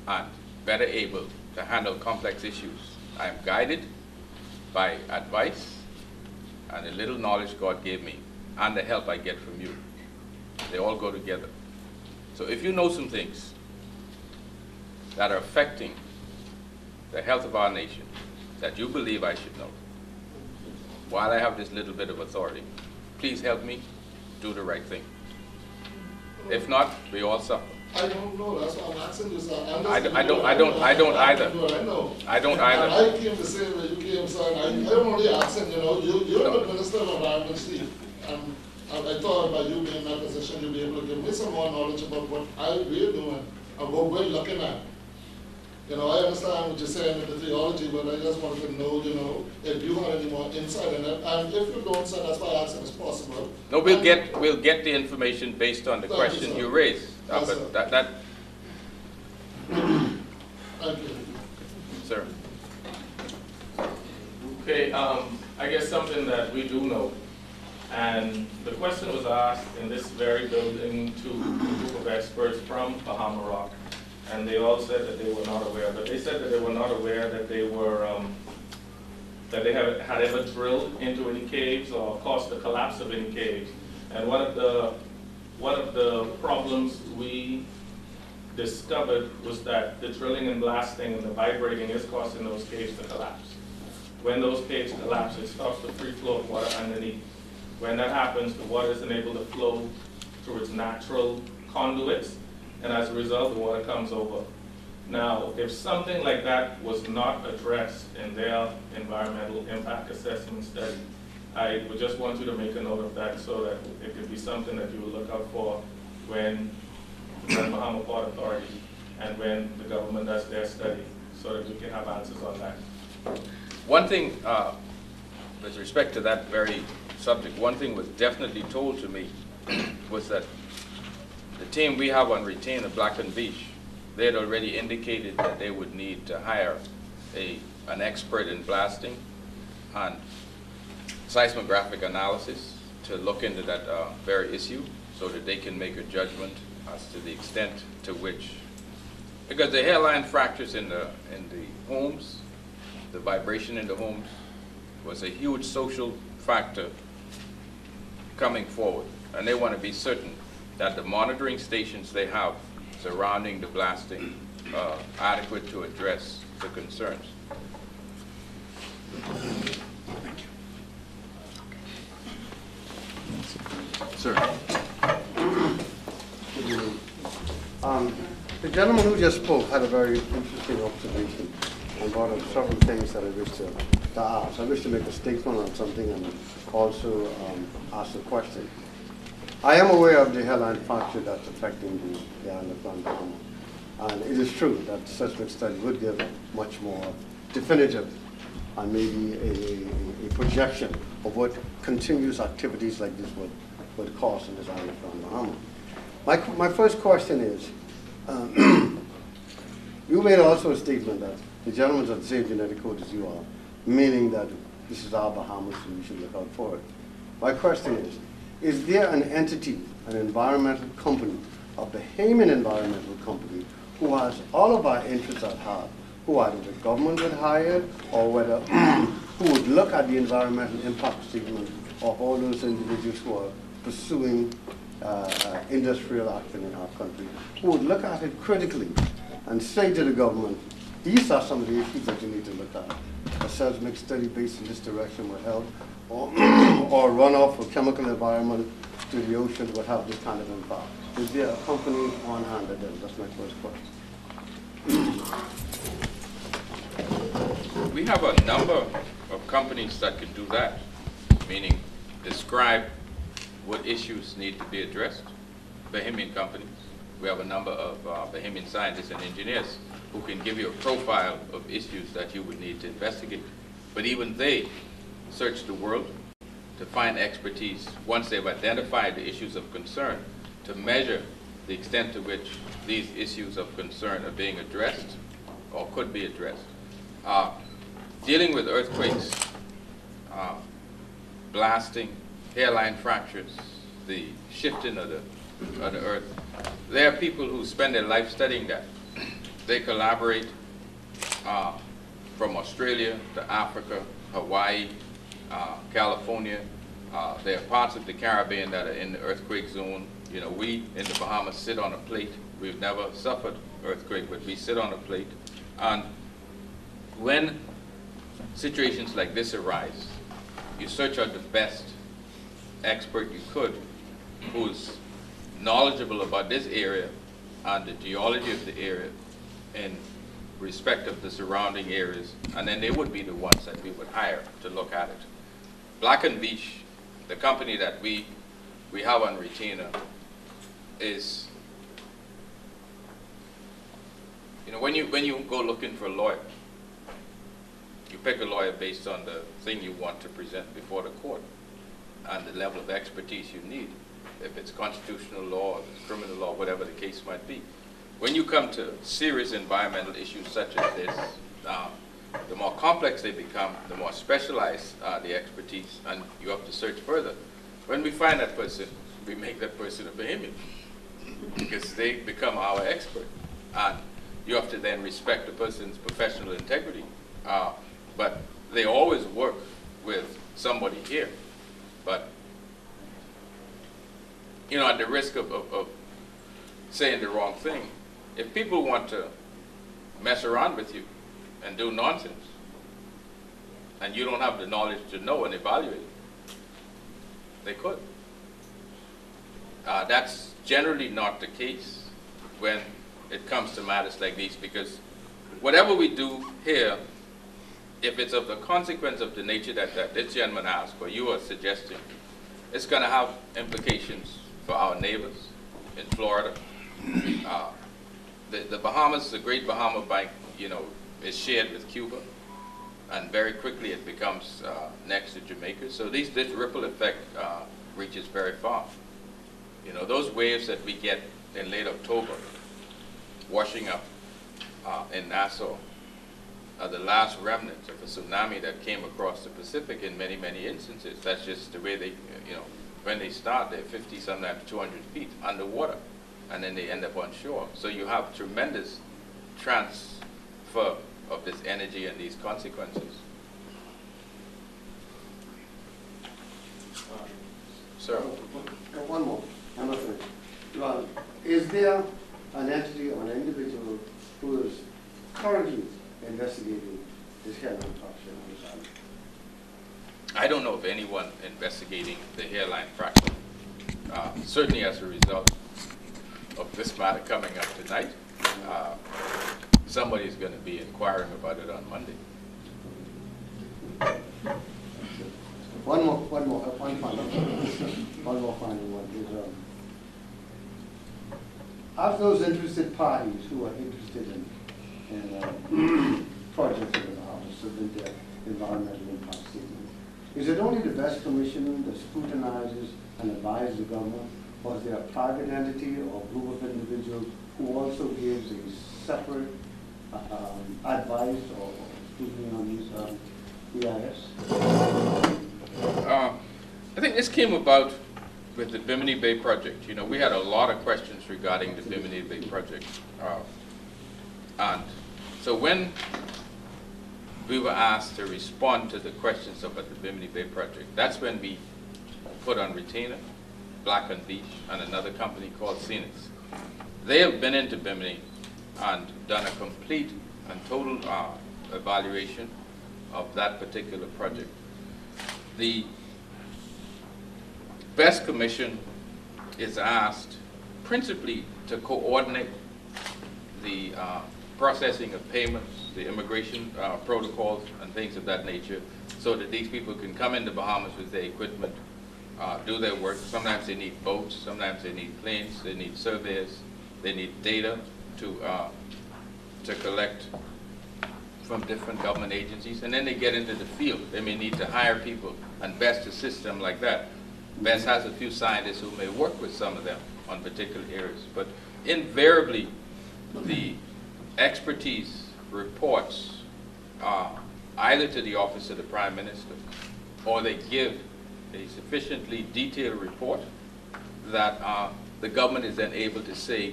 and better able to handle complex issues. I am guided by advice and the little knowledge God gave me and the help I get from you. They all go together. So if you know some things that are affecting the health of our nation that you believe I should know, while I have this little bit of authority, please help me do the right thing. If not, we all suffer. I don't know. That's why I'm asking you, sir. I don't either. I don't either. I came the same way you came, sir. I'm only asking, you're the Minister of Environment, Steve. And I thought by you being in that position, you'll be able to give me some more knowledge about what we're doing and what we're looking at. I understand what you're saying in the theology, but I just wanted to know, if you had any more insight in it. And if you don't, sir, that's why I asked if it's possible. No, we'll get the information based on the question you raised. Yes, but Thank you. Sir. Okay, I guess something that we do know, and the question was asked in this very building to a group of experts from Mile Rock, and they all said that they were not aware, but they said that they were not aware that they were, that they had ever drilled into any caves or caused the collapse of any caves. And one of the problems we discovered was that the drilling and blasting and the vibrating is causing those caves to collapse. When those caves collapse, it stops the free flow of water underneath. When that happens, the water isn't able to flow through its natural conduits, and as a result, the water comes over. Now, if something like that was not addressed in their environmental impact assessment study, I would just want you to make a note of that so that it could be something that you will look out for when the Bahama Port Authority and when the government does their study, so that we can have answers on that. One thing, with respect to that very subject, one thing was definitely told to me was that the team we have on retainer at Black and Beach, they had already indicated that they would need to hire an expert in blasting and seismographic analysis to look into that very issue so that they can make a judgment as to the extent to which, because the hairline fractures in the homes, the vibration in the homes was a huge social factor coming forward, and they want to be certain that the monitoring stations they have surrounding the blasting are adequate to address the concerns. Thank you. Sir. The gentleman who just spoke had a very interesting observation and brought up several things that I wish to ask. I wish to make a statement on something and also ask a question. I am aware of the hairline fracture that's affecting the island of Bahama. And it is true that such a study would give much more definitive and maybe a projection of what continuous activities like this would cause in this island of Bahama. My first question is, you made also a statement that the gentlemen of the same genetic code as you are, meaning that this is our Bahamas and we should look out for it. My question is there an entity, an environmental company, a Bahamian environmental company, who has all of our interests at heart, who either the government would hire or whether who would look at the environmental impact statement of all those individuals who are pursuing industrial action in our country, who would look at it critically and say to the government, these are some of the issues that you need to look at. A seismic study based in this direction would help, or runoff of chemical environment to the ocean would have this kind of impact. Is there a company on hand that does? That's my first question. We have a number of companies that can do that, meaning describe what issues need to be addressed. Bahamian companies. We have a number of Bahamian scientists and engineers who can give you a profile of issues that you would need to investigate. But even they search the world to find expertise once they've identified the issues of concern to measure the extent to which these issues of concern are being addressed or could be addressed. Dealing with earthquakes, blasting, hairline fractures, the shifting of the earth. There are people who spend their life studying that. They collaborate from Australia to Africa, Hawaii, California. There are parts of the Caribbean that are in the earthquake zone. You know, we in the Bahamas sit on a plate. We've never suffered earthquake, but we sit on a plate. And when situations like this arise, you search out the best expert you could who's knowledgeable about this area and the geology of the area in respect of the surrounding areas, and then they would be the ones that we would hire to look at it. Black & Veatch, the company that we have on retainer, is, you know, when you go looking for a lawyer, you pick a lawyer based on the thing you want to present before the court and the level of expertise you need, if it's constitutional law, if it's criminal law, whatever the case might be. When you come to serious environmental issues such as this, the more complex they become, the more specialized the expertise, and you have to search further. When we find that person, we make that person a Bahamian because they become our expert. And you have to then respect the person's professional integrity. But they always work with somebody here. But, you know, at the risk of saying the wrong thing, if people want to mess around with you and do nonsense, and you don't have the knowledge to know and evaluate, they could. That's generally not the case when it comes to matters like these, because whatever we do here, if it's of the consequence of the nature that this gentleman asked, or you are suggesting, it's going to have implications for our neighbors in Florida. The Bahamas, the Great Bahama Bank, you know, is shared with Cuba, and very quickly it becomes next to Jamaica. So this ripple effect reaches very far. You know, those waves that we get in late October, washing up in Nassau, are the last remnants of a tsunami that came across the Pacific in many, many instances. That's just the way they, you know, when they start, they're 50, sometimes 200 feet underwater, and then they end up on shore. So you have tremendous transfer of this energy and these consequences. Sir? One more. I'm not finished. Well, is there an entity or an individual who is currently investigating this hairline fracture on this island? I don't know of anyone investigating the hairline fracture. Certainly as a result of this matter coming up tonight, somebody's going to be inquiring about it on Monday. One more final one is, of those interested parties who are interested in projects in the Bahamas, submit their environmental impact statement, is it only the Best Commission that scrutinizes and advises the government, or is there a private entity or group of individuals who also gives a separate advice or scrutiny on these EIS? I think this came about with the Bimini Bay project. You know, we had a lot of questions regarding the Bimini Bay project. And so when we were asked to respond to the questions about the Bimini Bay project, that's when we put on retainer Black & Veatch and another company called Phoenix. They have been into Bimini and done a complete and total evaluation of that particular project. The Best Commission is asked principally to coordinate the processing of payments, the immigration protocols and things of that nature, so that these people can come into Bahamas with their equipment, do their work. Sometimes they need boats, sometimes they need planes, they need surveys, they need data to collect from different government agencies, and then they get into the field. They may need to hire people, and BEST assists them like that. BEST has a few scientists who may work with some of them on particular areas, but invariably the expertise reports either to the Office of the Prime Minister, or they give a sufficiently detailed report that the government is then able to say,